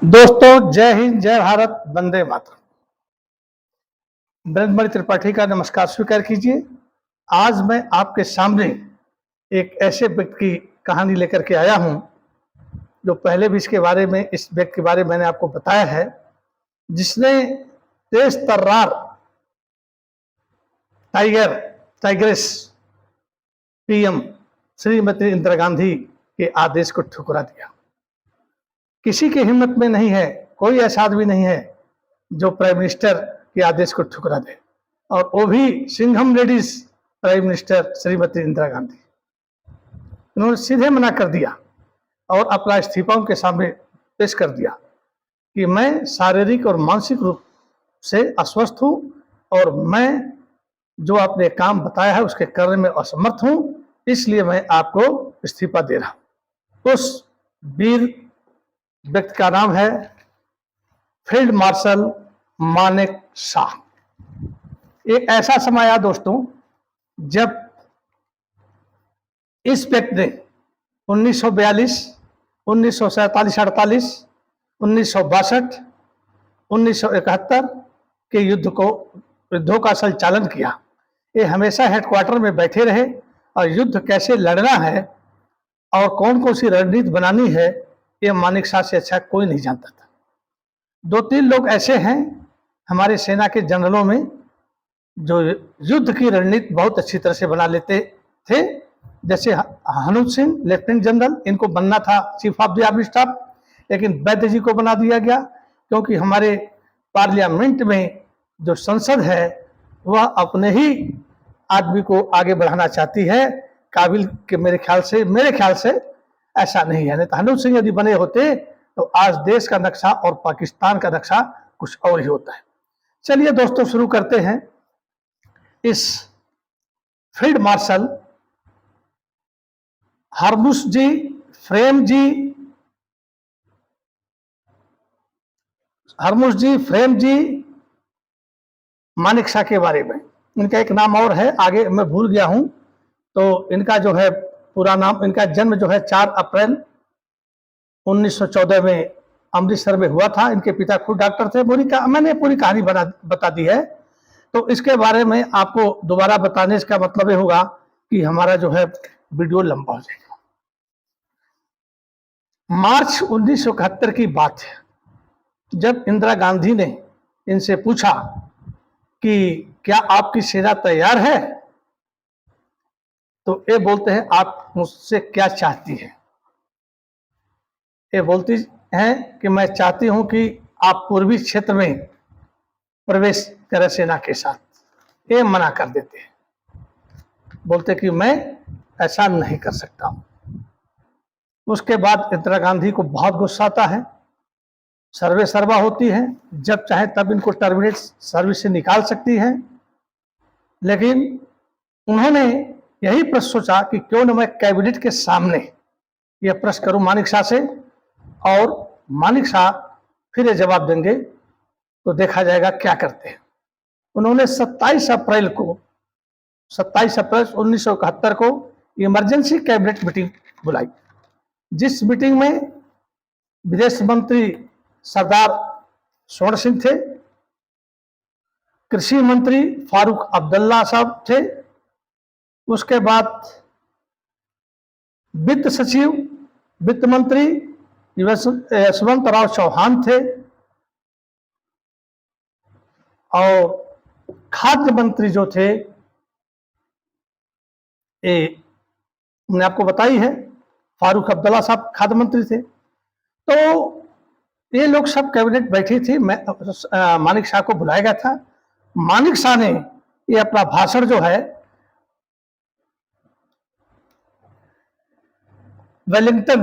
दोस्तों, जय हिंद, जय भारत, वंदे मातरम। ब्रह्ममणि त्रिपाठी का नमस्कार स्वीकार कीजिए। आज मैं आपके सामने एक ऐसे व्यक्ति की कहानी लेकर के आया हूं जो पहले भी इस व्यक्ति के बारे में मैंने आपको बताया है, जिसने तेज तर्रार टाइग्रेस पीएम श्रीमती इंदिरा गांधी के आदेश को ठुकरा दिया। किसी की हिम्मत में नहीं है, कोई ऐसा आदमी नहीं है जो प्राइम मिनिस्टर के आदेश को ठुकरा दे, और वो भी Singham ladies prime minister Shrimati Indira Gandhi. उन्होंने सीधे मना कर दिया और अपना इस्तीफा उनके सामने पेश कर दिया कि मैं शारीरिक और मानसिक रूप से अस्वस्थ हूं और मैं जो आपने काम बताया है उसके करने में असमर्थ हूं, इसलिए मैं आपको इस्तीफा दे रहा हूं। उस वीर व्यक्ति का नाम है फील्ड मार्शल मानेक शॉ। एक ऐसा समय आया दोस्तों जब इस व्यक्ति ने 1942, 1947-48, 1962, 1971 के युद्धों का संचालन किया। ये हमेशा हेडक्वार्टर में बैठे रहे और युद्ध कैसे लड़ना है और कौन कौन सी रणनीति बनानी है, ये मानेक शॉ से अच्छा कोई नहीं जानता था। 2-3 लोग ऐसे हैं हमारे सेना के जनरलों में जो युद्ध की रणनीति बहुत अच्छी तरह से बना लेते थे, जैसे हनुज सिंह लेफ्टिनेंट जनरल, इनको बनना था chief of the army staff, लेकिन वैद्य जी को बना दिया गया क्योंकि हमारे पार्लियामेंट में जो संसद है वह अपने ही आदमी को आगे बढ़ाना चाहती है काबिल के। मेरे ख्याल से ऐसा नहीं है। नहीं तो हनुज सिंह यदि बने होते तो आज देश का नक्शा और पाकिस्तान का नक्शा कुछ और ही होता है। चलिए दोस्तों, शुरू करते हैं। इस फील्ड मार्शल हरमुश जी फ्रेम जी मानेक शॉ के बारे में। इनका एक नाम और है, आगे मैं भूल गया हूं। तो इनका जो है पूरा नाम, इनका जन्म जो है 4 अप्रैल 1914 में अमृतसर में हुआ था। इनके पिता खुद डॉक्टर थे। मैंने पूरी कहानी बता दी है, तो इसके बारे में आपको दोबारा बताने का मतलब ये होगा कि हमारा जो है वीडियो लंबा हो जाएगा। मार्च 1971 की बात है, जब इंदिरा गांधी ने इनसे पूछा कि क्या आपकी सेना तैयार है, तो ये बोलते हैं आप मुझसे क्या चाहती हैं। ये बोलती हैं कि मैं चाहती हूं कि आप पूर्वी क्षेत्र में प्रवेश करें सेना के साथ। ये मना कर देते हैं, बोलते कि मैं ऐसा नहीं कर सकता हूं। उसके बाद इंदिरा गांधी को बहुत गुस्सा आता है, सर्वे सर्वा होती है, जब चाहे तब इनको टर्मिनेट सर्विस से निकाल सकती है। लेकिन उन्होंने यही प्रश्न सोचा कि क्यों न मैं कैबिनेट के सामने यह प्रश्न करूं मानेक शॉ से, और मानेक शॉ फिर ये जवाब देंगे, तो देखा जाएगा क्या करते हैं। उन्होंने 27 अप्रैल 1971 को इमरजेंसी कैबिनेट मीटिंग बुलाई, जिस मीटिंग में विदेश मंत्री सरदार स्वर्ण सिंह थे, कृषि मंत्री फारूक अब्दुल्ला साहब थे, उसके बाद वित्त सचिव, वित्त मंत्री यशवंत राव चौहान थे, और खाद्य मंत्री जो थे, मैंने आपको बताई है, फारूक अब्दुल्ला साहब खाद्य मंत्री थे। तो ये लोग सब कैबिनेट बैठी थी। मानेक शॉ को बुलाया गया था। मानेक शॉ ने ये अपना भाषण जो है Wellington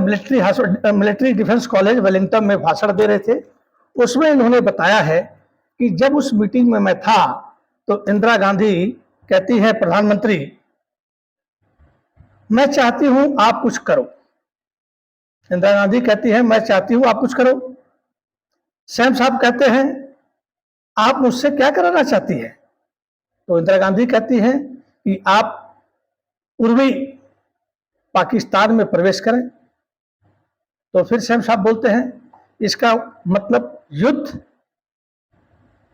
military defence college Wellington में भाषण दे रहे थे। उसमें इन्होंने बताया है कि जब उस मीटिंग में मैं था तो इंदिरा गांधी कहती है, प्रधानमंत्री मैं चाहती हूं आप कुछ करो। इंदिरा गांधी कहती है मैं चाहती हूं आप कुछ करो। सैम साहब कहते हैं आप मुझसे क्या कराना चाहती है। तो इंदिरा गांधी कहती हैं कि आप पूर्वी पाकिस्तान में प्रवेश करें। तो फिर सैम साहब बोलते हैं इसका मतलब युद्ध,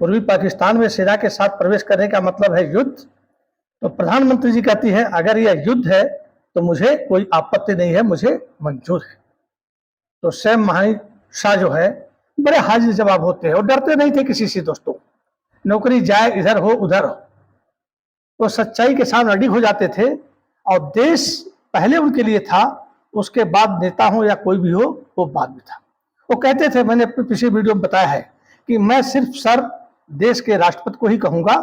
पूर्वी पाकिस्तान में सेना के साथ प्रवेश करने का मतलब है युद्ध। तो प्रधानमंत्री जी कहती है अगर यह युद्ध है तो मुझे कोई आपत्ति नहीं है, मुझे मंजूर है। तो सैम महानिशा जो है बड़े हाजिर जवाब होते हैं और डरते नहीं थे किसी से दोस्तों, नौकरी जाए इधर हो उधर हो, वो सच्चाई के साथ रेडी हो जाते थे। और देश पहले उनके लिए था, उसके बाद नेता हो या कोई भी हो वो बाद में था। वो कहते थे, मैंने अपने पिछले वीडियो में बताया है कि मैं सिर्फ सर देश के राष्ट्रपति को ही कहूंगा,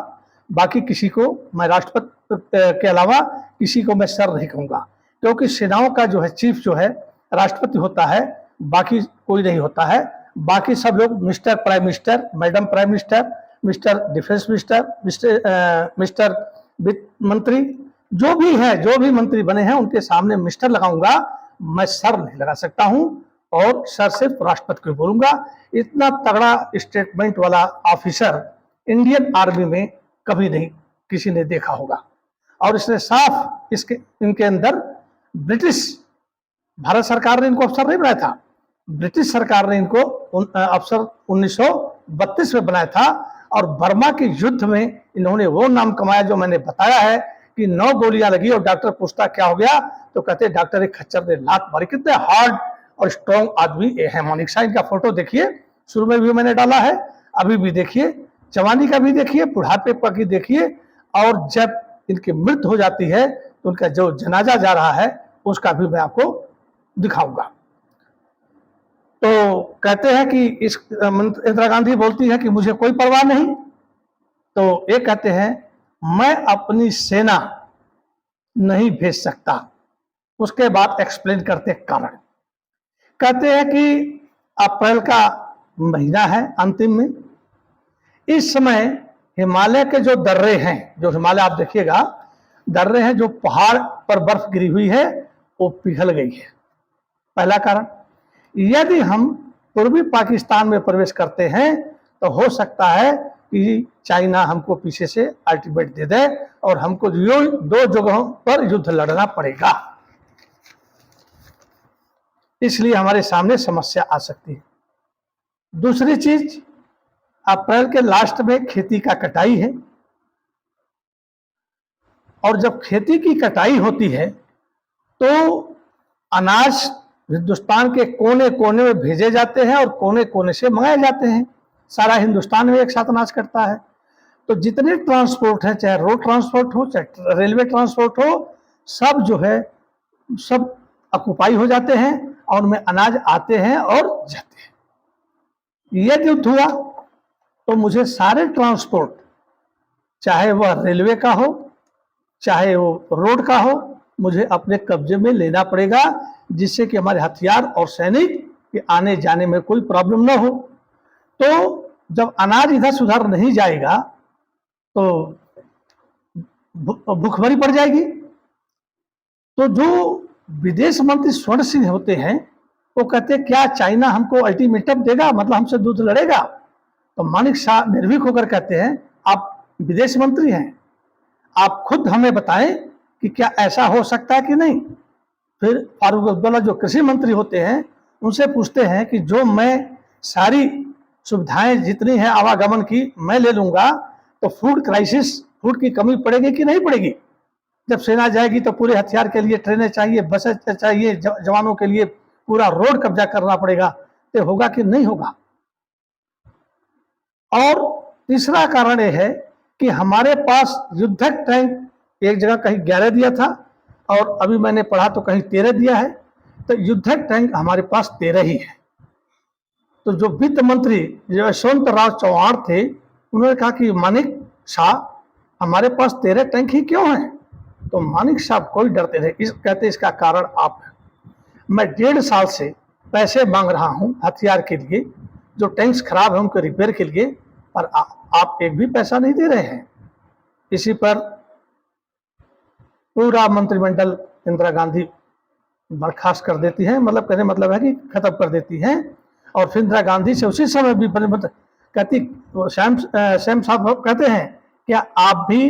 बाकी किसी को मैं राष्ट्रपति के अलावा किसी को मैं सर नहीं कहूंगा, क्योंकि सेनाओं का जो है चीफ जो है राष्ट्रपति होता है, बाकी कोई नहीं होता है। बाकी सब लोग mister prime minister, madam prime minister, mister defence minister, mister वित्त मंत्री, जो भी है, जो भी मंत्री बने हैं उनके सामने मिस्टर लगाऊंगा, मैं सर नहीं लगा सकता हूं और सर सिर्फ राष्ट्रपति को बोलूंगा। इतना तगड़ा स्टेटमेंट वाला ऑफिसर इंडियन आर्मी में कभी नहीं किसी ने देखा होगा। और इसने साफ इनके अंदर ब्रिटिश, भारत सरकार ने इनको अफसर नहीं बनाया था, ब्रिटिश सरकार ने इनको अफसर 1932 में बनाया था। और बर्मा के युद्ध में इन्होंने वो नाम कमाया जो मैंने बताया है कि 9 गोलियां लगी और डॉक्टर पूछता क्या हो गया, तो कहते डॉक्टर एक खच्चर ने लात मारी। कितने हार्ड और स्ट्रॉन्ग आदमी ये है। मानिक इनका फोटो देखिए, शुरू में भी मैंने डाला है, अभी भी देखिए, जवानी का भी देखिए, बुढ़ापे का भी देखिए, और जब इनकी मृत्यु हो जाती है तो उनका जो जनाजा जा रहा है उसका भी मैं आपको दिखाऊंगा। तो कहते हैं कि इस इंदिरा गांधी बोलती है कि मुझे कोई परवाह नहीं, तो ये कहते हैं मैं अपनी सेना नहीं भेज सकता। उसके बाद एक्सप्लेन करते कारण, कहते हैं कि अप्रैल का महीना है अंतिम में, इस समय हिमालय के जो दर्रे हैं, जो हिमालय आप देखिएगा दर्रे हैं, जो पहाड़ पर बर्फ गिरी हुई है वो पिघल गई है, पहला कारण। यदि हम पूर्वी पाकिस्तान में प्रवेश करते हैं तो हो सकता है कि चाइना हमको पीछे से अल्टीमेट दे दे और हमको 2 जगहों पर युद्ध लड़ना पड़ेगा, इसलिए हमारे सामने समस्या आ सकती है। दूसरी चीज, अप्रैल के लास्ट में खेती का कटाई है, और जब खेती की कटाई होती है तो अनाज हिंदुस्तान के कोने कोने में भेजे जाते हैं और कोने कोने से मंगाए जाते हैं। सारा हिंदुस्तान में एक साथ अनाज करता है, तो जितने ट्रांसपोर्ट है, चाहे रोड ट्रांसपोर्ट हो चाहे रेलवे ट्रांसपोर्ट हो, सब जो है सब ऑक्युपाई हो जाते हैं और उनमें अनाज आते हैं और जाते हैं। यदि युद्ध हुआ तो मुझे सारे ट्रांसपोर्ट, चाहे वह रेलवे का हो चाहे वो रोड का हो, मुझे अपने कब्जे में लेना पड़ेगा, जिससे कि हमारे हथियार और सैनिक के आने जाने में कोई प्रॉब्लम ना हो। तो जब अनाज इधर से उधर नहीं जाएगा तो भूखमरी पड़ जाएगी। तो जो विदेश मंत्री स्वर्ण सिंह होते हैं वो कहते हैं क्या चाइना हमको अल्टीमेटम देगा, मतलब हमसे युद्ध लड़ेगा? तो मानिक शाह निर्भीक होकर कहते हैं आप विदेश मंत्री हैं, आप खुद हमें बताएं कि क्या ऐसा हो सकता है कि नहीं। फिर फारूक अब्दुल्ला जो कृषि मंत्री होते हैं उनसे पूछते हैं कि जो मैं सारी सुविधाएं जितनी हैं आवागमन की मैं ले लूंगा तो फूड क्राइसिस, फूड की कमी पड़ेगी कि नहीं पड़ेगी? जब सेना जाएगी तो पूरे हथियार के लिए ट्रेनें चाहिए, बसें चाहिए, जवानों के लिए पूरा रोड कब्जा करना पड़ेगा, तो होगा कि नहीं होगा? और तीसरा कारण यह है कि हमारे पास युद्धक टैंक एक जगह कहीं 11 दिया था और अभी मैंने पढ़ा तो कहीं 13 दिया है, तो युद्धक टैंक हमारे पास 13 ही है। तो जो वित्त मंत्री यशवंत राव चौहान थे उन्होंने कहा कि मानिक शाह हमारे पास 13 टैंक ही क्यों हैं? तो मानिक साहब कोई डरते थे, कहते इसका कारण आप हैं। मैं 1.5 साल से पैसे मांग रहा हूं हथियार के लिए, जो टैंक्स खराब है उनको रिपेयर के लिए, पर आप एक भी पैसा नहीं दे रहे हैं। इसी पर पूरा मंत्रिमंडल इंदिरा गांधी बर्खास्त कर देती है, मतलब कहने मतलब है कि खत्म कर देती हैं। और फिर इंदिरा गांधी से उसी समय भी कहती, श्याम साहब कहते हैं क्या आप भी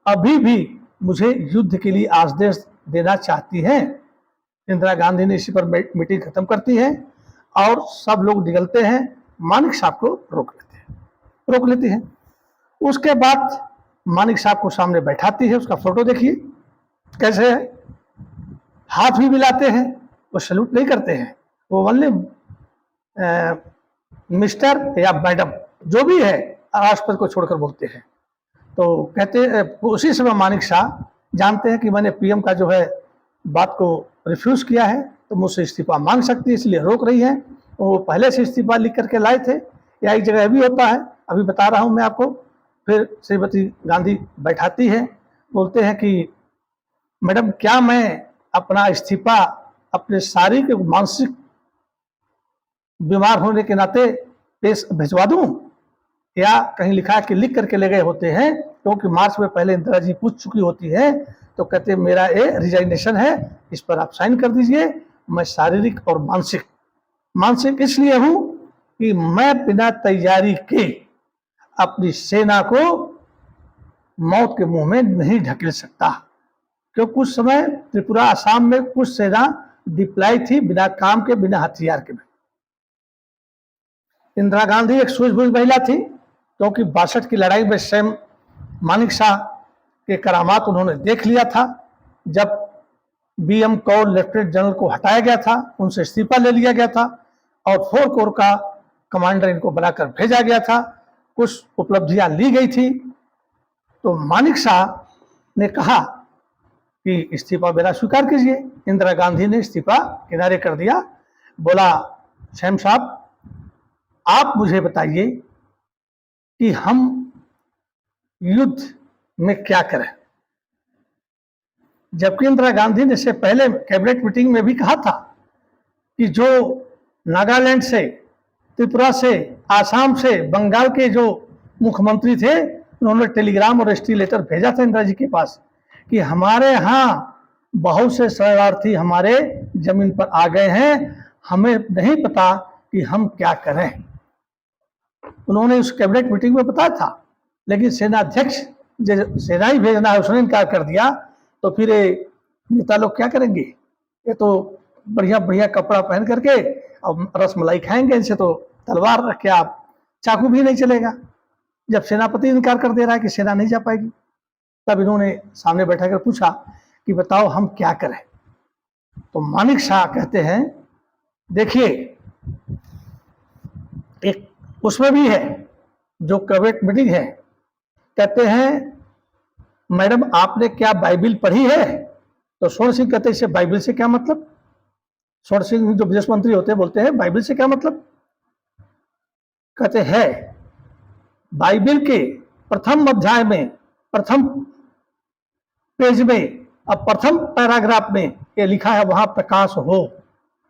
अभी भी मुझे युद्ध के लिए आदेश देना चाहती हैं? इंदिरा गांधी ने इसी पर मीटिंग खत्म करती है और सब लोग निकलते हैं, मानिक साहब को रोक लेती है। उसके बाद मानिक साहब को सामने बैठाती है, उसका फोटो देखिए कैसे है, हाथ भी मिलाते हैं, वो सैल्यूट नहीं करते हैं, वो ओनली मिस्टर या मैडम जो भी है राष्ट्रपति को छोड़कर बोलते हैं। तो कहते उसी समय मानिक शाह जानते हैं कि मैंने पीएम का जो है बात को रिफ्यूज किया है तो मुझसे इस्तीफा मांग सकती है, इसलिए रोक रही है। वो पहले से इस्तीफा लिख करके लाए थे, या एक जगह भी होता है, अभी बता रहा हूँ मैं आपको। फिर श्रीमती गांधी बैठाती है, बोलते हैं कि मैडम क्या मैं अपना इस्तीफा अपने शारीरिक मानसिक बीमार होने के नाते भिजवा दूं, या कहीं लिखा है कि लिख करके ले गए होते हैं, क्योंकि मार्च में पहले इंदिरा जी पूछ चुकी होती है, तो कहते हैं मेरा ये रिजाइनेशन है, इस पर आप साइन कर दीजिए। मैं शारीरिक और मानसिक इसलिए हूं कि मैं बिना तैयारी के अपनी सेना को मौत के मुंह में नहीं ढकेल सकता। क्योंकि कुछ समय त्रिपुरा असम में कुछ सेना डिप्लॉय थी बिना काम के, बिना हथियार के। इंदिरा गांधी एक सूझबूझ महिला थी, क्योंकि 62 की लड़ाई में स्वयं मानिक शाह के करामात उन्होंने देख लिया था। जब बीएम कौर लेफ्टिनेंट जनरल को हटाया गया था, उनसे इस्तीफा ले लिया गया था और 4 कोर का कमांडर इनको बनाकर भेजा गया था, कुछ उपलब्धियां ली गई थी। तो मानिक शाह ने कहा कि इस्तीफा मेरा स्वीकार कीजिए। इंदिरा गांधी ने इस्तीफा किनारे कर दिया, बोला सैम साहब आप मुझे बताइए कि हम युद्ध में क्या करें। जबकि इंदिरा गांधी ने इससे पहले कैबिनेट मीटिंग में भी कहा था कि जो नागालैंड से, त्रिपुरा से, आसाम से, बंगाल के जो मुख्यमंत्री थे, उन्होंने टेलीग्राम और एसटी लेटर भेजा था इंदिरा जी के पास कि हमारे यहाँ बहुत से शरणार्थी हमारे जमीन पर आ गए हैं, हमें नहीं पता कि हम क्या करें। उन्होंने उस कैबिनेट मीटिंग में बताया था, लेकिन सेनाध्यक्ष जो सेना ही भेजना है उसने इनकार कर दिया। तो फिर नेता लोग क्या करेंगे? ये तो बढ़िया बढ़िया कपड़ा पहन करके अब रसमलाई खाएंगे, इनसे तो तलवार रख के आप चाकू भी नहीं चलेगा। जब सेनापति इनकार कर दे रहा है कि सेना नहीं जा पाएगी, तब इन्होंने सामने बैठा कर पूछा कि बताओ हम क्या करें। तो मानिक शाह कहते हैं देखिए, एक उसमें भी है जो कैबिनेट मीटिंग है, कहते हैं मैडम आपने क्या बाइबिल पढ़ी है? तो स्वर्ण सिंह कहते हैं इसे बाइबिल से क्या मतलब? स्वर्ण सिंह जो विदेश मंत्री होते हैं बोलते हैं बाइबिल से क्या मतलब? कहते हैं बाइबिल के प्रथम अध्याय में, प्रथम पेज में, अब प्रथम पैराग्राफ में ये लिखा है वहां प्रकाश हो,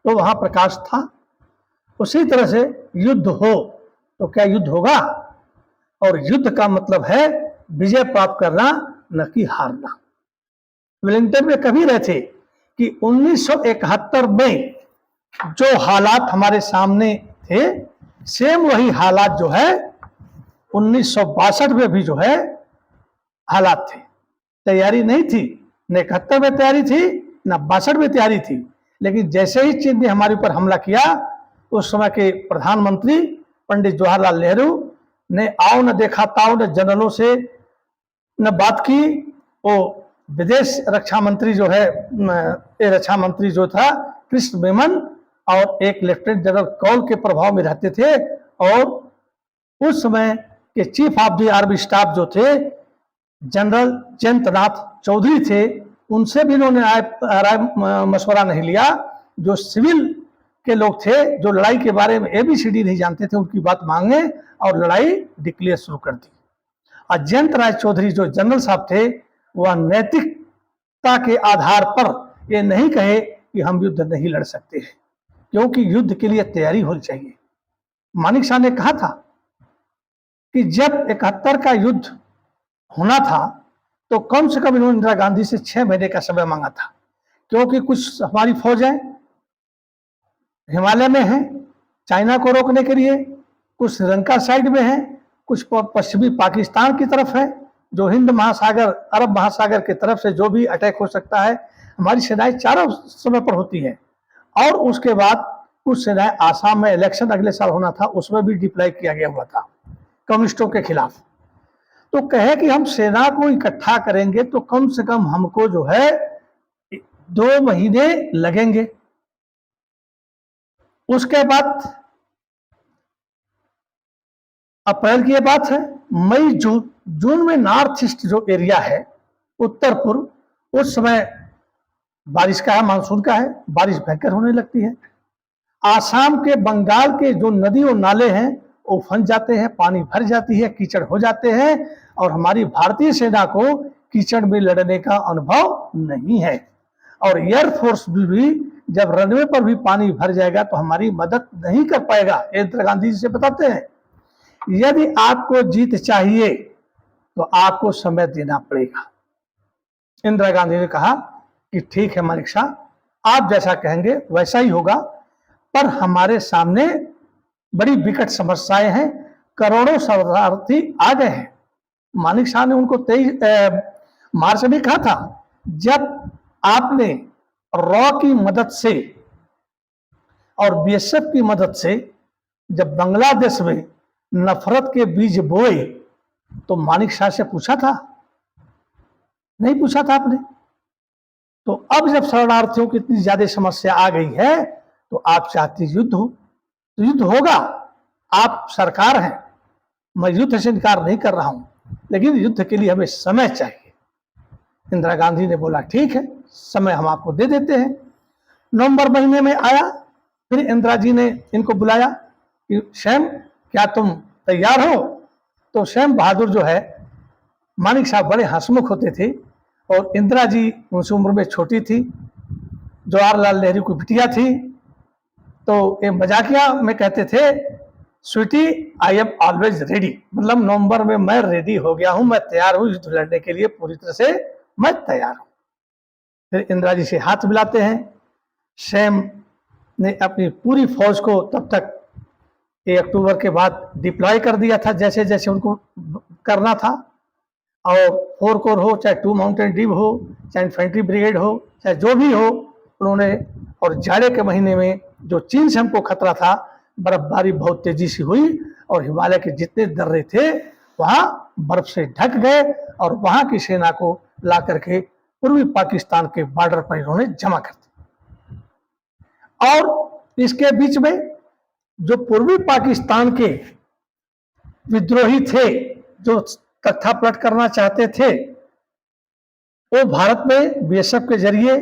तो वहां प्रकाश था। उसी तरह से युद्ध हो तो क्या युद्ध होगा? और युद्ध का मतलब है विजय प्राप्त करना, न कि हारना। वेलिंगटन में कभी रहे थे कि 1971 में जो हालात हमारे सामने थे, सेम वही हालात जो है 1962 में भी जो है हालात थे। तैयारी नहीं थी, न 71 में तैयारी थी, न 62 में तैयारी थी। लेकिन जैसे ही चीन ने हमारे ऊपर हमला किया, उस समय के प्रधानमंत्री पंडित जवाहरलाल नेहरू ने आओ न देखा ताओ न जनरलों से न बात की। वो विदेश रक्षा मंत्री जो है, रक्षा मंत्री जो था कृष्ण मेनन, और एक लेफ्टिनेंट जनरल कौल के प्रभाव में रहते थे। और उस समय के chief of the army staff जो थे जनरल जयंतनाथ चौधरी थे, उनसे भी इन्होंने राय मशवरा नहीं लिया। जो सिविल के लोग थे, जो लड़ाई के बारे में ABCD नहीं जानते थे, उनकी बात मांगे और लड़ाई डिक्लेयर शुरू कर दी। और जयंत राय चौधरी जो जनरल साहब थे, वह नैतिकता के आधार पर ये नहीं कहे कि हम युद्ध नहीं लड़ सकते हैं, क्योंकि युद्ध के लिए तैयारी होनी चाहिए। मानिक शाह ने कहा था कि जब 71 का युद्ध होना था तो कम से कम इन्होंने इंदिरा गांधी से 6 महीने का समय मांगा था, क्योंकि कुछ हमारी फौजें हिमालय में हैं चाइना को रोकने के लिए, कुछ श्रीलंका साइड में है, कुछ पश्चिमी पाकिस्तान की तरफ है, जो हिंद महासागर, अरब महासागर की तरफ से जो भी अटैक हो सकता है। हमारी सेनाएं चारों समय पर होती हैं। और उसके बाद कुछ सेनाएं आसाम में इलेक्शन अगले साल होना था, उसमें भी डिप्लॉय किया गया हुआ था कम्युनिस्टों के खिलाफ। तो कहे कि हम सेना को इकट्ठा करेंगे तो कम से कम हमको जो है 2 महीने लगेंगे। उसके बाद अप्रैल की ये बात है, मई जून में नॉर्थ ईस्ट जो एरिया है, उत्तर पूर्व, उस समय बारिश का है, मानसून का है, बारिश भयंकर होने लगती है। आसाम के, बंगाल के जो नदी और नाले हैं वो उफन जाते हैं, पानी भर जाती है, कीचड़ हो जाते हैं, और हमारी भारतीय सेना को कीचड़ में लड़ने का अनुभव नहीं है। और एयरफोर्स भी जब रनवे पर भी पानी भर जाएगा तो हमारी मदद नहीं कर पाएगा। इंदिरा गांधी जी से बताते हैं, यदि आपको जीत चाहिए तो आपको समय देना पड़ेगा। इंदिरा गांधी ने कहा कि ठीक है मानिक शाह, आप जैसा कहेंगे वैसा ही होगा, पर हमारे सामने बड़ी विकट समस्याएं हैं, करोड़ों शरणार्थी आ गए हैं। मानिक शाह ने उनको 23 मार्च में कहा था, जब आपने रॉ की मदद से और बीएसएफ की मदद से जब बांग्लादेश में नफरत के बीज बोए तो मानिक शाह से पूछा था? नहीं पूछा था आपने। तो अब जब शरणार्थियों की इतनी ज्यादा समस्या आ गई है तो आप चाहती युद्ध हो, तो युद्ध होगा। आप सरकार हैं, मैं युद्ध से इनकार नहीं कर रहा हूं, लेकिन युद्ध के लिए हमें समय चाहिए। इंदिरा गांधी ने बोला ठीक है, समय हम आपको दे देते हैं। नवंबर महीने में आया, फिर इंदिरा जी ने इनको बुलाया कि श्याम क्या तुम तैयार हो? तो श्याम बहादुर जो है, मानिक साहब बड़े हंसमुख होते थे और इंदिरा जी उनसे उम्र में छोटी थी, जवाहरलाल नेहरू की बिटिया थी, तो ये मजाकिया में कहते थे, sweetie I am always ready, मतलब नवंबर में मैं रेडी हो गया हूं, मैं तैयार हूं युद्ध लड़ने के लिए, पूरी तरह से मैं तैयार हूं। फिर इंदिरा जी से हाथ मिलाते हैं। श्याम ने अपनी पूरी फौज को तब तक 1 अक्टूबर के बाद डिप्लॉय कर दिया था, जैसे जैसे उनको करना था। और 4 कोर हो, चाहे 2 माउंटेन डिव हो, चाहे इन्फेंट्री ब्रिगेड हो, चाहे जो भी हो, उन्होंने, और जाड़े के महीने में जो चीन से हमको खतरा था, बर्फबारी बहुत तेजी से हुई और हिमालय के जितने दर्रे थे वहां बर्फ से ढक गए और वहां की सेना को ला करके पूर्वी पाकिस्तान के बॉर्डर पर इन्होंने जमा कर दिया। और इसके बीच में जो पूर्वी पाकिस्तान के विद्रोही थे, जो तख्ता पलट करना चाहते थे, वो भारत में बीएसएफ के जरिए,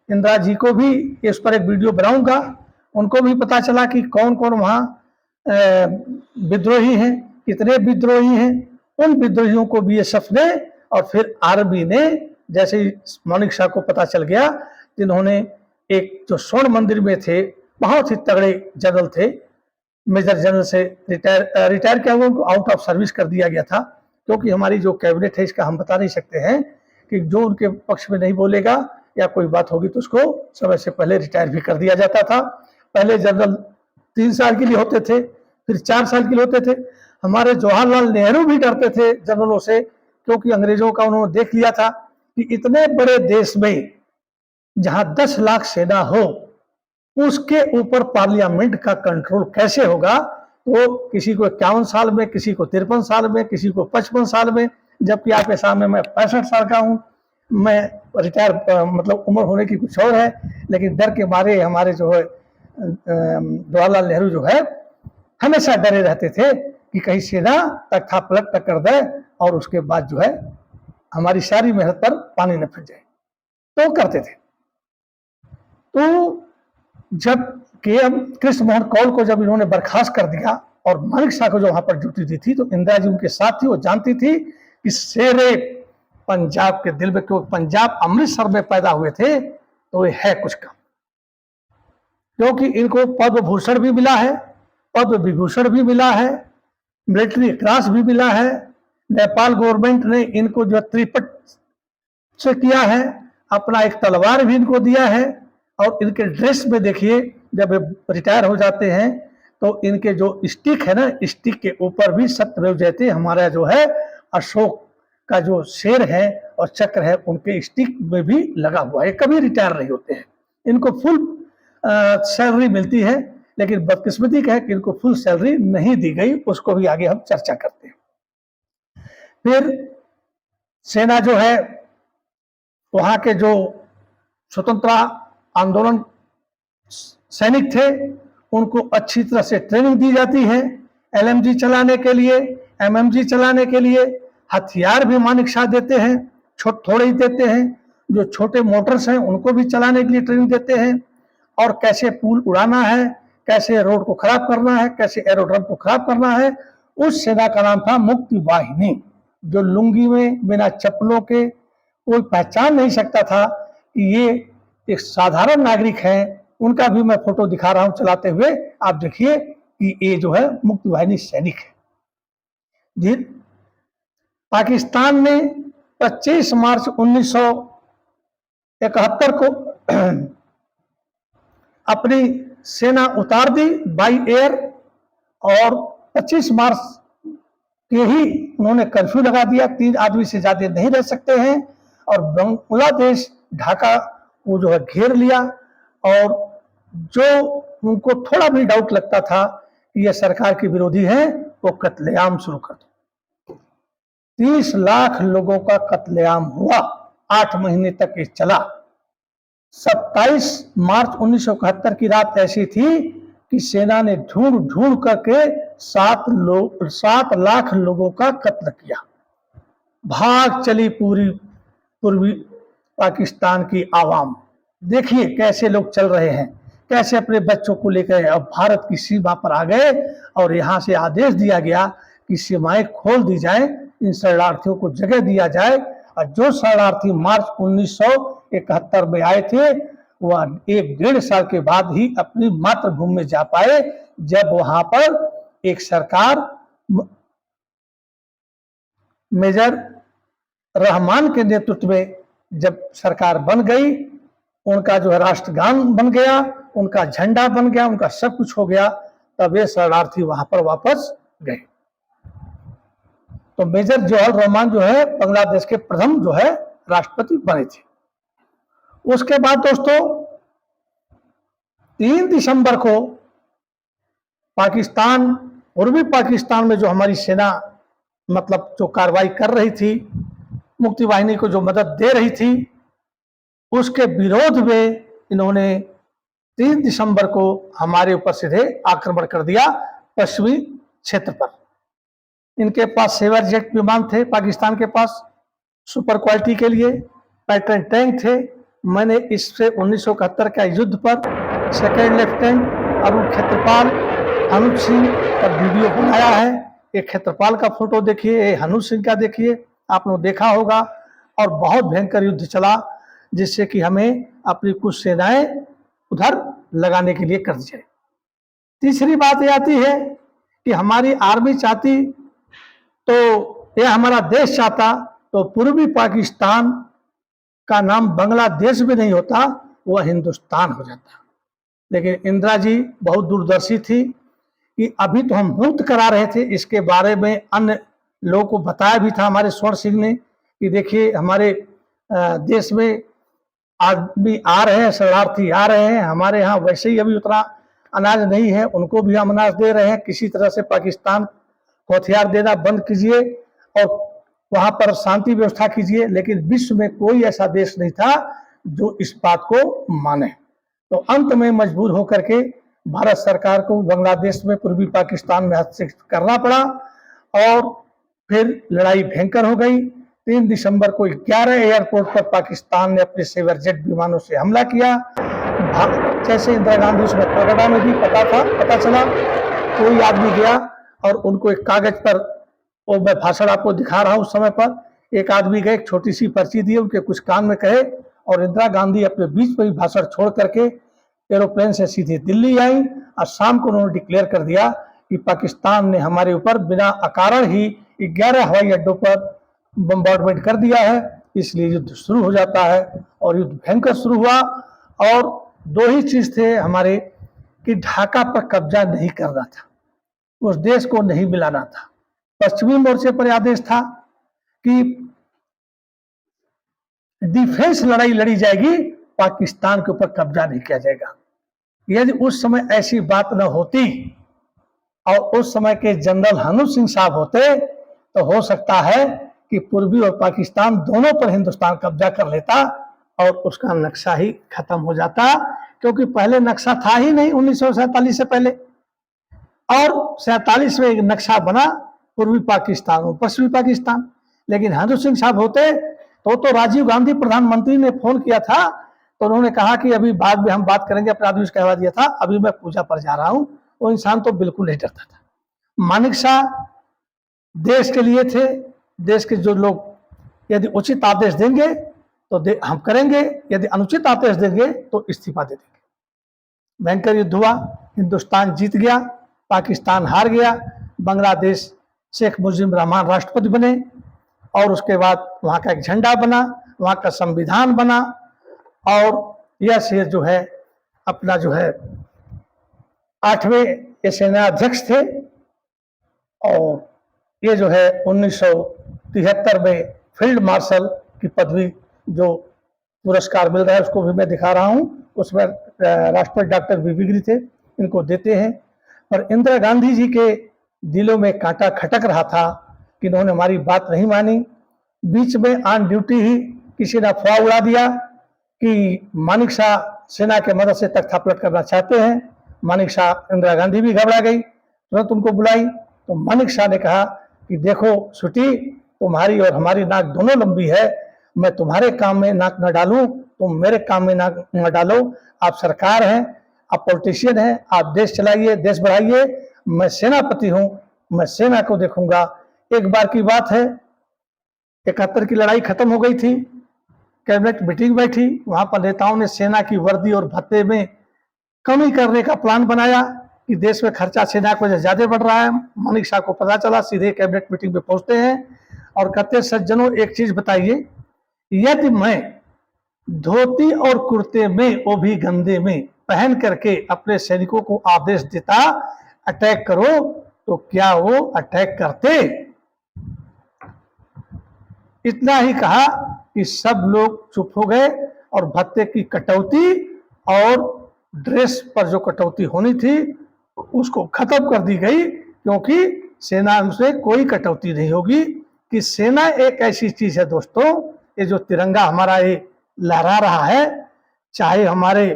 इंदिरा जी को भी इस पर एक वीडियो बनाऊंगा, उनको भी पता चला कि कौन कौन वहाँ विद्रोही हैं, कितने विद्रोही हैं। उन विद्रोहियों को बीएसएफ ने और फिर आर्मी ने, जैसे ही मानिक शाह को पता चल गया, जिन्होंने एक जो स्वर्ण मंदिर में थे, बहुत ही तगड़े जनरल थे, मेजर जनरल से रिटायर किया हुआ, उनको आउट ऑफ सर्विस कर दिया गया था, क्योंकि हमारी जो कैबिनेट है इसका हम बता नहीं सकते हैं कि जो उनके पक्ष में नहीं बोलेगा या कोई बात होगी तो उसको समय से पहले रिटायर भी कर दिया जाता था। पहले जनरल 3 साल के लिए होते थे, फिर 4 साल के लिए होते थे। हमारे जवाहरलाल नेहरू भी डरते थे जनरलों से, क्योंकि अंग्रेजों का उन्होंने देख लिया था कि इतने बड़े देश में जहां 10 लाख सेना हो, उसके ऊपर पार्लियामेंट का कंट्रोल कैसे होगा। तो किसी को 51 साल में, किसी को 53 साल में, किसी को 55 साल में, जबकि आपके सामने मैं 65 साल का हूं, मैं रिटायर, मतलब उम्र होने की कुछ और है, लेकिन डर के मारे हमारे जो है जवाहरलाल नेहरू जो है हमेशा डरे रहते थे कि कहीं सेना तख्ता पलट न कर दे और उसके बाद जो है हमारी सारी मेहनत पर पानी न फिर जाए। तो करते थे। तो जब के.एम. कृष्ण मोहन कौल को जब इन्होंने बर्खास्त कर दिया और मानिक शाह को जो वहां पर ड्यूटी दी थी, तो इंदिरा जी उनके साथ थी। वो जानती थी कि शेरे पंजाब के दिल में, क्योंकि पंजाब अमृतसर में पैदा हुए थे, तो ये है कुछ काम, क्योंकि इनको पद्म भूषण भी मिला है, पद्म विभूषण भी मिला है, मिलिट्री क्रॉस भी मिला है। नेपाल गवर्नमेंट ने इनको जो त्रिपट से किया है, अपना एक तलवार भी इनको दिया है। और इनके ड्रेस में देखिए, जब रिटायर हो जाते हैं तो इनके जो स्टिक है ना, स्टिक के ऊपर भी सत्यमेव जयते, हमारा जो है अशोक का जो शेर है और चक्र है, उनके स्टिक में भी लगा हुआ है। कभी रिटायर नहीं होते हैं, इनको फुल सैलरी मिलती है। लेकिन बदकिस्मती का है कि इनको फुल सैलरी नहीं दी गई, उसको भी आगे हम चर्चा करते हैं। फिर सेना जो है, वहां के जो स्वतंत्रता आंदोलन सैनिक थे उनको अच्छी तरह से ट्रेनिंग दी जाती है, एलएमजी चलाने के लिए, एमएमजी चलाने के लिए। हथियार भी मानिक शाह देते हैं, थोड़े ही देते हैं। जो छोटे मोटर्स हैं उनको भी चलाने के लिए ट्रेनिंग देते हैं, और कैसे पुल उड़ाना है, कैसे रोड को खराब करना है, कैसे एरोड्रम को खराब करना है। उस सेना का नाम था मुक्ति वाहिनी, जो लुंगी में बिना चप्पलों के कोई पहचान नहीं सकता था कि ये एक साधारण नागरिक है। उनका भी मैं फोटो दिखा रहा हूं चलाते हुए, आप देखिए कि ये जो है मुक्ति वाहिनी सैनिक है जी। पाकिस्तान ने 25 मार्च 1971 को अपनी सेना उतार दी बाई एयर, और 25 मार्च के ही उन्होंने कर्फ्यू लगा दिया, 3 आदमी से ज्यादा नहीं रह सकते हैं। और बांग्लादेश ढाका को जो है घेर लिया, और जो उनको थोड़ा भी डाउट लगता था कि ये सरकार के विरोधी है, वो कत्लेआम शुरू कर दो। 30 लाख लोगों का कत्लेआम हुआ, 8 महीने तक ये चला। 27 मार्च 1971 की रात ऐसी थी कि सेना ने ढूंढ ढूंढ करके 7 लाख लोगों का कत्ल किया। भाग चली पूर्वी पाकिस्तान की आवाम। देखिए कैसे लोग चल रहे हैं, कैसे अपने बच्चों को लेकर अब भारत की सीमा पर आ गए, और यहाँ से आदेश दिया गया कि सीमाएं खोल दी जाए, इन शरणार्थियों को जगह दिया जाए। और जो शरणार्थी मार्च 1971 में आए थे, वह 1-1.5 साल के बाद ही अपनी मातृभूमि में जा पाए, जब वहां पर एक सरकार मेजर रहमान के नेतृत्व में जब सरकार बन गई, उनका जो है राष्ट्रगान बन गया, उनका झंडा बन गया, उनका सब कुछ हो गया, तब ये शरणार्थी वहां पर वापस गए। तो मेजर जवाहर रहमान जो है बांग्लादेश के प्रथम जो है राष्ट्रपति बने थे। उसके बाद दोस्तों 3 दिसंबर को पाकिस्तान, पूर्वी पाकिस्तान में जो हमारी सेना मतलब जो कार्रवाई कर रही थी, मुक्ति वाहिनी को जो मदद दे रही थी, उसके विरोध में इन्होंने 3 दिसंबर को हमारे ऊपर सीधे आक्रमण कर दिया पश्चिमी क्षेत्र पर। इनके पास सेवर जेट विमान थे, पाकिस्तान के पास सुपर क्वालिटी के लिए पैटर्न टैंक थे। मैंने इससे 1971 का युद्ध पर सेकेंड लेफ्टिनेंट अरुण क्षेत्रपाल, हनुज सिंह का वीडियो बनाया है। एक क्षेत्रपाल का फोटो देखिए, हनुज सिंह का देखिए, आप लोग देखा होगा। और बहुत भयंकर युद्ध चला, जिससे कि हमें अपनी कुछ सेनाएं उधर लगाने के लिए कर दी जाए। तीसरी बात यह आती है कि हमारी आर्मी चाहती तो यह हमारा देश चाहता तो पूर्वी पाकिस्तान का नाम बांग्लादेश भी नहीं होता, वह हिंदुस्तान हो जाता। लेकिन इंदिरा जी बहुत दूरदर्शी थी कि अभी तो हम मुक्त करा रहे थे, इसके बारे में अन्य लोगों को बताया भी था हमारे स्वर्ण सिंह ने कि देखिए हमारे देश में आदमी आ रहे हैं, शरणार्थी आ रहे हैं, हमारे यहाँ वैसे ही अभी उतना अनाज नहीं है, उनको भी हम अनाज दे रहे हैं। किसी तरह से पाकिस्तान को हथियार देना बंद कीजिए और वहां पर शांति व्यवस्था कीजिए। लेकिन विश्व में कोई ऐसा देश नहीं था जो इस बात को माने। तो अंत में मजबूर होकर के भारत सरकार को बांग्लादेश में पूर्वी पाकिस्तान में हस्तक्षेप करना पड़ा, और फिर लड़ाई भयंकर हो गई। 3 दिसंबर को 11 एयरपोर्ट पर पाकिस्तान ने अपने सेवर जेट विमानों से हमला किया। जैसे इंदिरा गांधी उसमें कनाडा में भी पता चला, कोई आदमी गया और उनको एक कागज पर, और मैं भाषण आपको दिखा रहा हूं उस समय पर, एक आदमी गए, एक छोटी सी पर्ची दी, उनके कुछ कान में कहे, और इंदिरा गांधी अपने बीच में ही भाषण छोड़ करके एरोप्लेन से सीधे दिल्ली आई। और शाम को उन्होंने डिक्लेयर कर दिया कि पाकिस्तान ने हमारे ऊपर बिना अकारण ही 11 हवाई अड्डों पर बम्बार्डमेंट कर दिया है, इसलिए युद्ध शुरू हो जाता है। और युद्ध भयंकर शुरू हुआ, और 2 ही चीज थे हमारे कि ढाका पर कब्जा नहीं करना था, उस देश को नहीं मिलाना था। पश्चिमी मोर्चे पर आदेश था कि डिफेंस लड़ाई लड़ी जाएगी, पाकिस्तान के ऊपर कब्जा नहीं किया जाएगा। यदि उस समय ऐसी बात न होती और उस समय के जनरल हनूर सिंह साहब होते तो हो सकता है कि पूर्वी और पाकिस्तान दोनों पर हिंदुस्तान कब्जा कर लेता और उसका नक्शा ही खत्म हो जाता, क्योंकि पहले नक्शा था ही नहीं 1947 से पहले। और 47 में एक नक्शा बना पूर्वी पाकिस्तान और पश्चिमी पाकिस्तान। लेकिन हनूर सिंह साहब होते तो राजीव गांधी प्रधानमंत्री ने फोन किया था तो उन्होंने कहा कि अभी बाद में हम बात करेंगे, अपने आदमी से कहवा दिया था, अभी मैं पूजा पर जा रहा हूं। वो इंसान तो बिल्कुल नहीं डरता था। मानिक शाह देश के लिए थे, देश के जो लोग यदि उचित आदेश देंगे तो हम करेंगे, यदि अनुचित आदेश देंगे तो इस्तीफा दे देंगे। भयंकर युद्ध हुआ, हिंदुस्तान जीत गया, पाकिस्तान हार गया, बांग्लादेश शेख मुजीब रहमान राष्ट्रपति बने और उसके बाद वहाँ का एक झंडा बना, वहाँ का संविधान बना और यह शेर जो है अपना जो है 8वें ये सेनाध्यक्ष थे और ये जो है 1973 में फील्ड मार्शल की पदवी जो पुरस्कार मिल रहा है उसको भी मैं दिखा रहा हूँ, उसमें राष्ट्रपति डॉक्टर बीबी थे, इनको देते हैं। पर इंदिरा गांधी जी के दिलों में कांटा खटक रहा था कि इन्होंने हमारी बात नहीं मानी। बीच में ऑन ड्यूटी ही किसी ने अफवाह उड़ा दिया कि मानिक शाह सेना के मदद से तख्ता पलट करना चाहते हैं। मानिक शाह, इंदिरा गांधी भी घबरा गई, तुरंत उनको बुलाई तो मानिक शाह ने कहा कि देखो स्वीटी, तुम्हारी और हमारी नाक दोनों लंबी है, मैं तुम्हारे काम में नाक न डालूं, तुम मेरे काम में नाक न डालो। आप सरकार हैं, आप पॉलिटिशियन हैं, आप देश चलाइए, देश बढ़ाइए, मैं सेनापति हूं, मैं सेना को देखूंगा। एक बार की बात है, 71 की लड़ाई खत्म हो गई थी, कैबिनेट मीटिंग बैठी, वहां पर नेताओं ने सेना की वर्दी और भत्ते में कमी करने का प्लान बनाया कि देश में खर्चा सेना को ज्यादा बढ़ रहा है। मानिक शाह को पता चला, सीधे कैबिनेट मीटिंग में पहुंचते हैं और कहते, सज्जनों एक चीज बताइए, यदि मैं धोती और कुर्ते में, वो भी गंदे में पहन करके अपने सैनिकों को आदेश देता अटैक करो, तो क्या वो अटैक करते? इतना ही कहा कि सब लोग चुप हो गए और भत्ते की कटौती और ड्रेस पर जो कटौती होनी थी उसको खत्म कर दी गई, क्योंकि सेना से कोई कटौती नहीं होगी। कि सेना एक ऐसी चीज है दोस्तों, ये जो तिरंगा हमारा ये लहरा रहा है, चाहे हमारे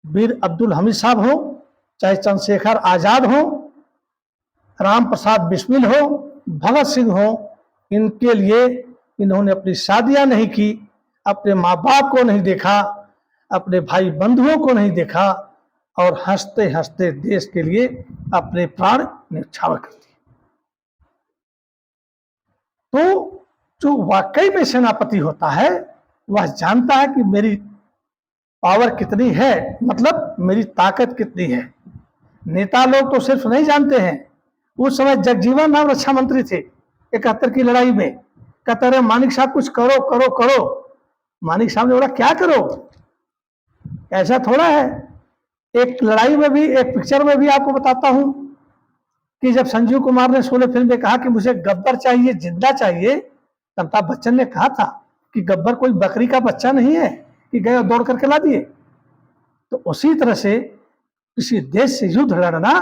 वीर अब्दुल हमीद साहब हो, चाहे चंद्रशेखर आजाद हो, राम प्रसाद बिस्मिल हो, भगत सिंह हो, इनके लिए इन्होंने अपनी शादियां नहीं की, अपने माँ बाप को नहीं देखा, अपने भाई बंधुओं को नहीं देखा और हंसते हंसते देश के लिए अपने प्राण न्यौछावर कर दिए। तो जो वाकई में सेनापति होता है वह जानता है कि मेरी पावर कितनी है, मतलब मेरी ताकत कितनी है। नेता लोग तो सिर्फ नहीं जानते हैं। उस समय जगजीवन राम रक्षा मंत्री थे 71 की लड़ाई में, कहते रहे मानिक साहब कुछ करो करो करो। मानिक साहब ने बोला क्या करो, ऐसा थोड़ा है। एक लड़ाई में भी, एक पिक्चर में भी आपको बताता हूं कि जब संजीव कुमार ने 16 फिल्म में कहा कि मुझे गब्बर चाहिए, जिंदा चाहिए, तब अमिताभ बच्चन ने कहा था कि गब्बर कोई बकरी का बच्चा नहीं है कि गए और दौड़ करके ला दिए। तो उसी तरह से किसी देश से युद्ध लड़ना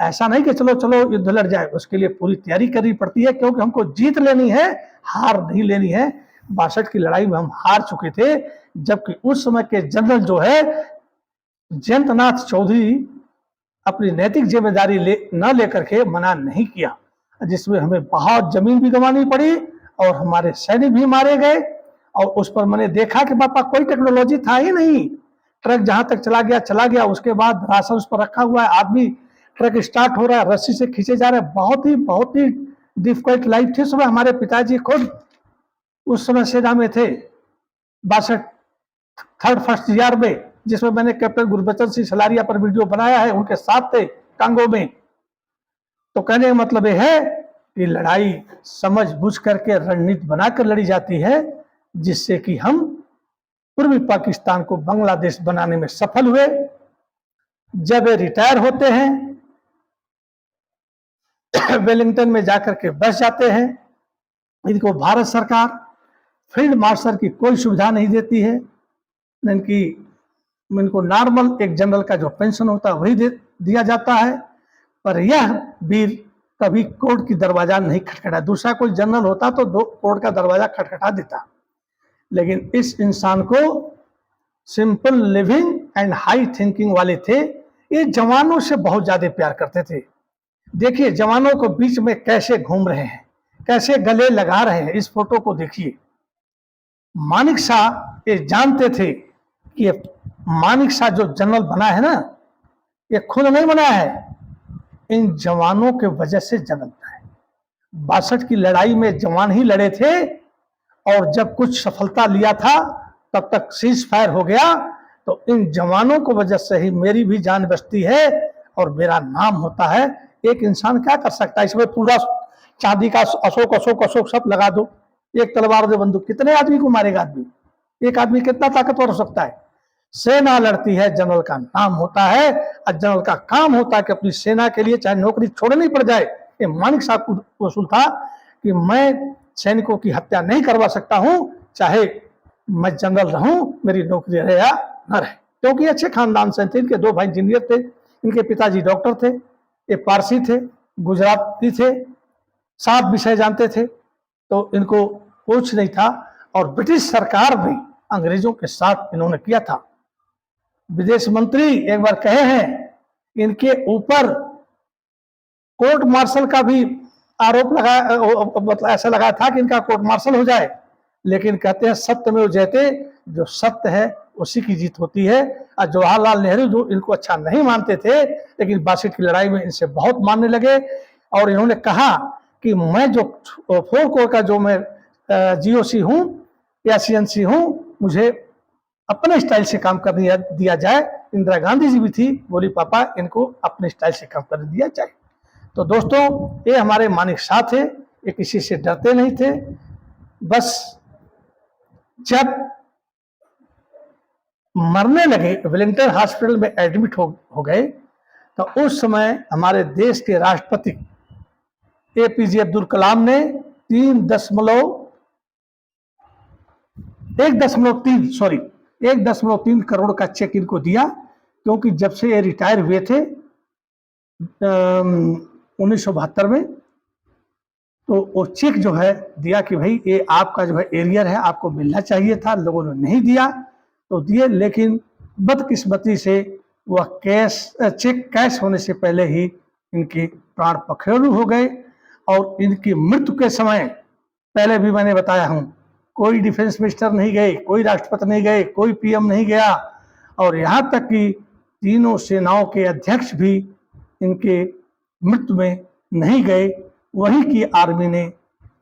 ऐसा नहीं कि चलो चलो युद्ध लड़ जाए, उसके लिए पूरी तैयारी करनी पड़ती है, क्योंकि हमको जीत लेनी है, हार नहीं लेनी है। 62 की लड़ाई में हम हार चुके थे, जबकि उस समय के जनरल जो है जयंतनाथ चौधरी अपनी नैतिक जिम्मेदारी न लेकर के मना नहीं किया, जिसमें हमें बहुत जमीन भी गंवानी पड़ी और हमारे सैनिक भी मारे गए। और उस पर मैंने देखा कि पापा कोई टेक्नोलॉजी था ही नहीं, ट्रक जहां तक चला गया, उसके बाद राशन उस पर रखा हुआ है, आदमी ट्रक स्टार्ट हो रहा है, रस्सी से खींचे जा रहे हैं। बहुत ही डिफिकल्ट लाइफ थी। सुबह हमारे पिताजी खुद उस समय सेना में थे 62 थर्ड फर्स्ट ईयर में, जिसमें मैंने कैप्टन गुरबचन सिंह सलारिया पर वीडियो बनाया है, उनके साथ थे कांगो में। तो कहने का मतलब यह है कि लड़ाई समझ बुझ करके रणनीति बनाकर लड़ी जाती है, जिससे कि हम पूर्वी पाकिस्तान को बांग्लादेश बनाने में सफल हुए। जब वे रिटायर होते हैं वेलिंगटन में जाकर के बस जाते हैं। इनको भारत सरकार फील्ड मार्शल की कोई सुविधा नहीं देती है, इनकी इनको नॉर्मल एक जनरल का जो पेंशन होता है वही दिया जाता है। पर यह वीर कभी कोर्ट की दरवाजा नहीं खटखटा। दूसरा कोई जनरल होता तो कोर्ट का दरवाजा खटखटा देता, लेकिन इस इंसान को simple living and high thinking वाले थे। ये जवानों से बहुत ज्यादा प्यार करते थे। देखिए जवानों को बीच में कैसे घूम रहे हैं, कैसे गले लगा रहे हैं। इस फोटो को देखिए। मानिक शाह ये जानते थे कि ये मानिक शाह जो जनरल बना है ना, ये खुद नहीं बना है, इन जवानों के वजह से जनरल बना है। 62 की लड़ाई में जवान ही लड़े थे, और जब कुछ सफलता लिया था तब तक सीज फायर हो गया। तो इन जवानों को वजह से ही मेरी भी जान बचती है और मेरा नाम होता है। एक इंसान क्या कर सकता है? इसमें पूरा चांदी का अशोक अशोक अशोक सब लगा दो, एक तलवार दे बंदूक, कितने आदमी को मारेगा आदमी? एक आदमी कितना ताकतवर हो सकता है? सेना लड़ती है, जनरल का नाम होता है, और जनरल का काम होता है कि अपनी सेना के लिए चाहे नौकरी छोड़नी पड़ जाए। ये मानिक साहब को उसूल था कि मैं सैनिकों की हत्या नहीं करवा सकता हूं, चाहे मैं जनरल रहूं, मेरी नौकरी रहे या न रहे। क्योंकि अच्छे खानदान से थे। इनके 2 भाई इंजीनियर थे, इनके पिताजी डॉक्टर थे, ये पारसी थे, गुजराती थे, 7 विषय जानते थे, तो इनको कुछ नहीं था। और ब्रिटिश सरकार भी अंग्रेजों के साथ इन्होंने किया था। विदेश मंत्री एक बार कहे हैं, इनके ऊपर कोर्ट मार्शल का भी आरोप लगा, मतलब ऐसा लगा था कि इनका कोर्ट मार्शल हो जाए, लेकिन कहते हैं सत्य में जयते, जो सत्य है उसी की जीत होती है। और जवाहरलाल नेहरू जो इनको अच्छा नहीं मानते थे, लेकिन 62 की लड़ाई में इनसे बहुत मानने लगे। और इन्होंने कहा कि मैं जो 4 कोर का जो मैं GOC हूँ या CNC हूँ, मुझे अपने स्टाइल से काम करने दिया जाए। इंदिरा गांधी जी भी थी, बोली पापा इनको अपने स्टाइल से काम करने दिया जाए। तो दोस्तों ये हमारे मानिक शाह थे, ये किसी से डरते नहीं थे। बस जब मरने लगे, वेलिंगटन हॉस्पिटल में एडमिट हो गए, तो उस समय हमारे देश के राष्ट्रपति APJ अब्दुल कलाम ने 1.3 करोड़ का चेक इनको दिया। क्योंकि जब से ये रिटायर हुए थे 1972 में, तो वो चेक जो है दिया कि भाई ये आपका जो है एरियर है, आपको मिलना चाहिए था। लोगों ने नहीं दिया तो दिए, लेकिन बदकिस्मती से वह चेक कैश होने से पहले ही इनके प्राण पखेरु हो गए। और इनकी मृत्यु के समय, पहले भी मैंने बताया हूं, कोई डिफेंस मिनिस्टर नहीं गए, कोई राष्ट्रपति नहीं गए, कोई PM नहीं गया, और यहाँ तक कि तीनों सेनाओं के अध्यक्ष भी इनके मृत्यु में नहीं गए। वहीं की आर्मी ने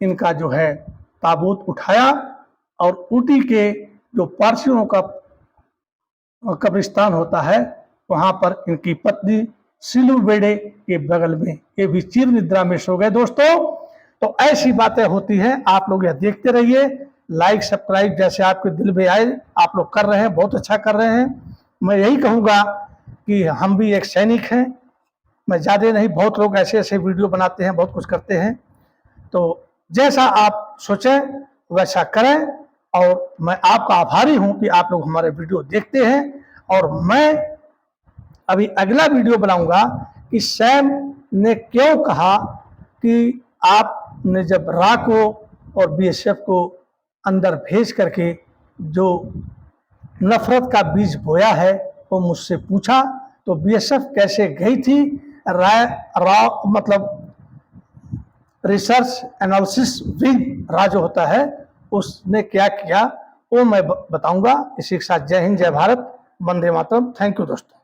इनका जो है ताबूत उठाया, और ऊटी के जो पारसियों का कब्रिस्तान होता है, वहां पर इनकी पत्नी सिलू बेड़े के बगल में ये भी चिर निद्रा में सो गए। दोस्तों तो ऐसी बातें होती हैं, आप लोग यह देखते रहिए। लाइक सब्सक्राइब जैसे आपके दिल में आए आप लोग कर रहे हैं, बहुत अच्छा कर रहे हैं। मैं यही कहूँगा कि हम भी एक सैनिक हैं। मैं ज़्यादा नहीं, बहुत लोग ऐसे ऐसे वीडियो बनाते हैं, बहुत कुछ करते हैं। तो जैसा आप सोचें वैसा करें, और मैं आपका आभारी हूं कि आप लोग हमारे वीडियो देखते हैं। और मैं अभी अगला वीडियो बनाऊंगा कि सैम ने क्यों कहा कि आपने जब रा को और BSF को अंदर भेज करके जो नफरत का बीज बोया है, वो मुझसे पूछा। तो BSF कैसे गई थी, रा मतलब रिसर्च एनालिसिस विंग रा जो होता है, उसने क्या किया वो मैं बताऊंगा। इसी के साथ जय हिंद, जय भारत, वंदे मातरम। थैंक यू दोस्तों।